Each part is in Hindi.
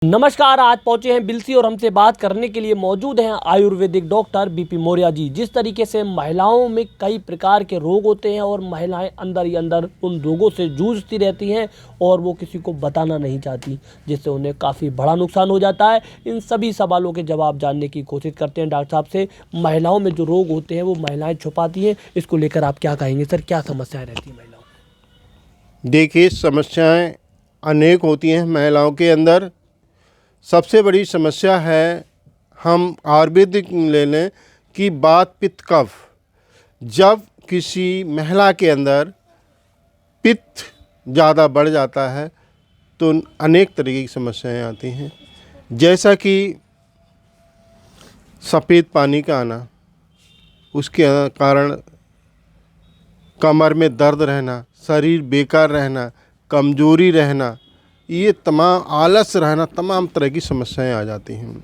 नमस्कार, आज पहुंचे हैं बिलसी और हमसे बात करने के लिए मौजूद हैं आयुर्वेदिक डॉक्टर बीपी मौर्य जी। जिस तरीके से महिलाओं में कई प्रकार के रोग होते हैं और महिलाएं अंदर ही अंदर उन रोगों से जूझती रहती हैं और वो किसी को बताना नहीं चाहती, जिससे उन्हें काफ़ी बड़ा नुकसान हो जाता है। इन सभी सवालों के जवाब जानने की कोशिश करते हैं डॉक्टर साहब से। महिलाओं में जो रोग होते हैं वो महिलाएँ छुपाती हैं, इसको लेकर आप क्या कहेंगे सर? क्या समस्याएँ रहती हैं महिलाओं? देखिए, समस्याएं अनेक होती हैं महिलाओं के अंदर। सबसे बड़ी समस्या है, हम आयुर्वेदिक ले लें कि वात पित्त कफ। जब किसी महिला के अंदर पित्त ज़्यादा बढ़ जाता है तो अनेक तरीके की समस्याएं आती हैं, जैसा कि सफ़ेद पानी का आना, उसके कारण कमर में दर्द रहना, शरीर बेकार रहना, कमजोरी रहना, ये तमाम आलस रहना, तमाम तरह की समस्याएं आ जाती हैं।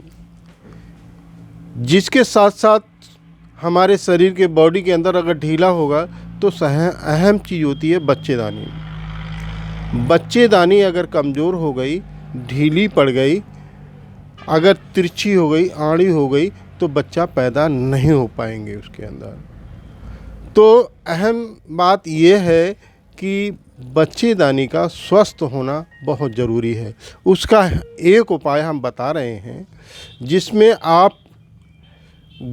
जिसके साथ साथ हमारे शरीर के बॉडी के अंदर अगर ढीला होगा तो अहम चीज़ होती है बच्चेदानी। बच्चेदानी अगर कमज़ोर हो गई, ढीली पड़ गई, अगर तिरछी हो गई, आड़ी हो गई तो बच्चा पैदा नहीं हो पाएंगे उसके अंदर। तो अहम बात यह है कि बच्चेदानी का स्वस्थ होना बहुत ज़रूरी है। उसका एक उपाय हम बता रहे हैं, जिसमें आप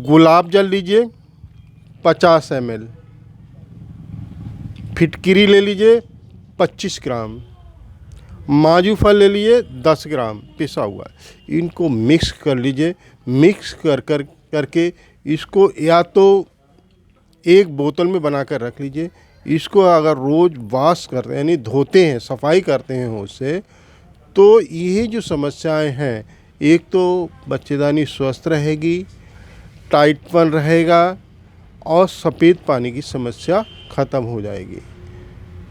गुलाब जल लीजिए 50 ml, फिटकिरी ले लीजिए 25 ग्राम, माजू फल ले लीजिए 10 ग्राम पिसा हुआ, इनको मिक्स कर लीजिए। मिक्स करके इसको या तो एक बोतल में बनाकर रख लीजिए। इसको अगर रोज़ वॉश करते हैं, यानी धोते हैं, सफाई करते हैं उससे, तो यही जो समस्याएं हैं, एक तो बच्चेदानी स्वस्थ रहेगी, टाइटपन रहेगा और सफ़ेद पानी की समस्या ख़त्म हो जाएगी।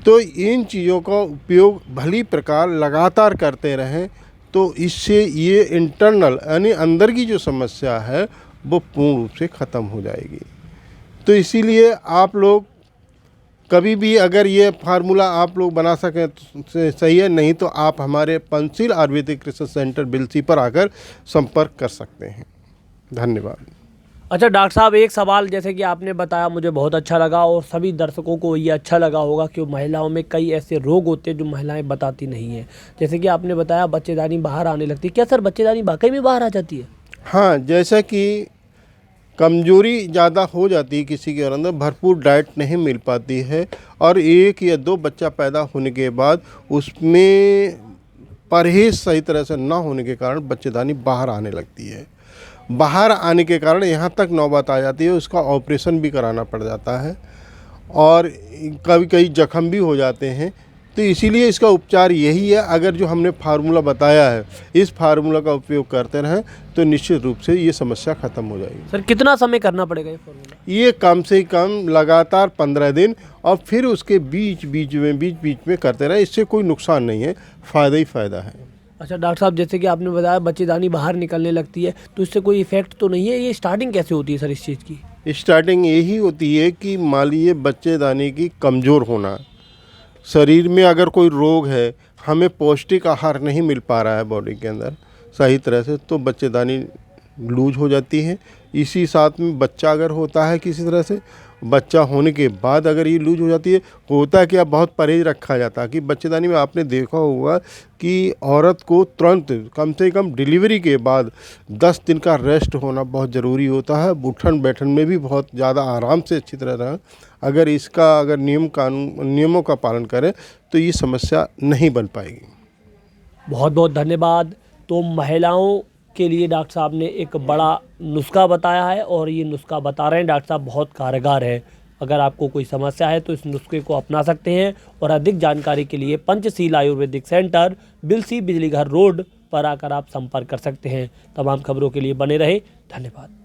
तो इन चीज़ों का उपयोग भली प्रकार लगातार करते रहें तो इससे ये इंटरनल यानी अंदर की जो समस्या है वो पूर्ण रूप से ख़त्म हो जाएगी। तो इसीलिए आप लोग कभी भी अगर ये फार्मूला आप लोग बना सकें तो सही है, नहीं तो आप हमारे पंचशील आयुर्वेदिक रिसर्च सेंटर बिलसी पर आकर संपर्क कर सकते हैं। धन्यवाद। अच्छा डॉक्टर साहब, एक सवाल, जैसे कि आपने बताया मुझे बहुत अच्छा लगा और सभी दर्शकों को ये अच्छा लगा होगा कि महिलाओं में कई ऐसे रोग होते हैं जो महिलाएं बताती नहीं हैं। जैसे कि आपने बताया बच्चेदानी बाहर आने लगती है, क्या सर बच्चेदानी वाकई में बाहर आ जाती है? हाँ, जैसा कि कमजोरी ज़्यादा हो जाती है किसी के अंदर, भरपूर डाइट नहीं मिल पाती है और 1 या 2 बच्चा पैदा होने के बाद उसमें परहेज सही तरह से ना होने के कारण बच्चेदानी बाहर आने लगती है। बाहर आने के कारण यहाँ तक नौबत आ जाती है, उसका ऑपरेशन भी कराना पड़ जाता है और कभी कभी जख्म भी हो जाते हैं। तो इसीलिए इसका उपचार यही है, अगर जो हमने फार्मूला बताया है इस फार्मूला का उपयोग करते रहें तो निश्चित रूप से ये समस्या ख़त्म हो जाएगी। सर कितना समय करना पड़ेगा ये फार्मूला? ये कम से कम लगातार 15 दिन और फिर उसके बीच बीच में करते रहें। इससे कोई नुकसान नहीं है, फ़ायदा ही फ़ायदा है। अच्छा डॉक्टर साहब, जैसे कि आपने बताया बच्चेदानी बाहर निकलने लगती है तो इससे कोई इफेक्ट तो नहीं है? ये स्टार्टिंग कैसे होती है सर इस चीज़ की? स्टार्टिंग यही होती है कि मान लीजिए बच्चेदानी की कमज़ोर होना, शरीर में अगर कोई रोग है, हमें पौष्टिक आहार नहीं मिल पा रहा है बॉडी के अंदर सही तरह से, तो बच्चेदानी लूज हो जाती है। इसी साथ में बच्चा अगर होता है किसी तरह से, बच्चा होने के बाद अगर ये लूज हो जाती है, होता है कि अब बहुत परहेज रखा जाता है कि बच्चेदानी में आपने देखा होगा कि औरत को तुरंत कम से कम डिलीवरी के बाद 10 दिन का रेस्ट होना बहुत ज़रूरी होता है। उठन बैठन में भी बहुत ज़्यादा आराम से अच्छी तरह रहें। अगर नियमों का पालन करें तो ये समस्या नहीं बन पाएगी। बहुत बहुत धन्यवाद। तो महिलाओं के लिए डॉक्टर साहब ने एक बड़ा नुस्खा बताया है और ये नुस्खा बता रहे हैं डॉक्टर साहब बहुत कारगर है। अगर आपको कोई समस्या है तो इस नुस्खे को अपना सकते हैं और अधिक जानकारी के लिए पंचशील आयुर्वेदिक सेंटर बिलसी बिजली घर रोड पर आकर आप संपर्क कर सकते हैं। तमाम खबरों के लिए बने रहे। धन्यवाद।